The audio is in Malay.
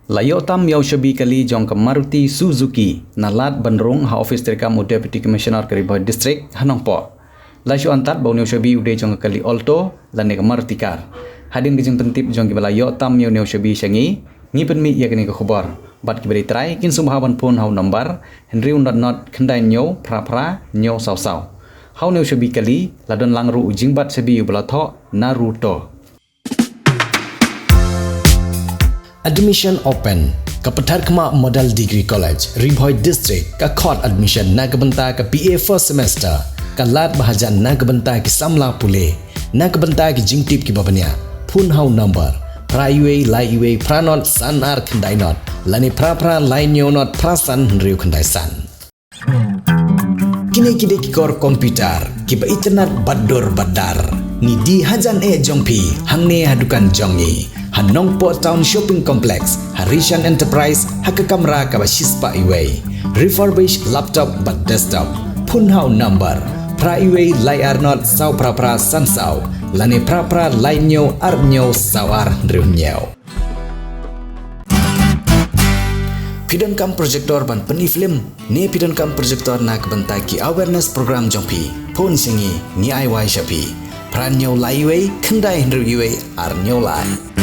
Layo tam yau Shabi kali jong ke Maruti Suzuki nalat benrung ha office terkam Deputy Commissioner ke Bhoi District ha Nongpoh. Layu antat bau neu Shabi ude jong kali Alto lan ke Maruti car. Hadin ke jeng pentip jong ke layo tam yau neu Shabi syangi ngi penmi ya kini ke khubor. Bat ke beri Trai kin Sngewbha ban phun hau number Henry not kendai nyau pra nyau saw. Hau neu Shabi kali ladon langru ujing bat Shabi ublato Naruto. Admission open ke Petar Kemak Model Degree College, Bhoi District, ke court admission na kebenta ke BA first semester, ke lat bahajan na kebenta ke samla pule, na kebenta ke jingtip ke babanya, phun hau number, praiwe, laiwe, pranot, sanar kendai not, lani pra lainyo not, prasan henriu kendai san. Kini kikor komputer, kiba internet bador badar, ni di hajan jongpi, hangne hadukan jongi, Nongpoh Town Shopping Complex, Harishan Enterprise, Hakakamra Kabashispa Iway, refurbished laptop but desktop, Punhau number, Pra Iway Layar Not Sau Pra Sansau, Lani Pra Lainyo Arnyo Sawar Driunyo. Pidon kam projector ban peni film, ni pidon kam projector na kebentaki awareness program jongpi, pun singi ni IY Shabi, Pranyo Laiway, Kendai Driunyo Arnyo Lai.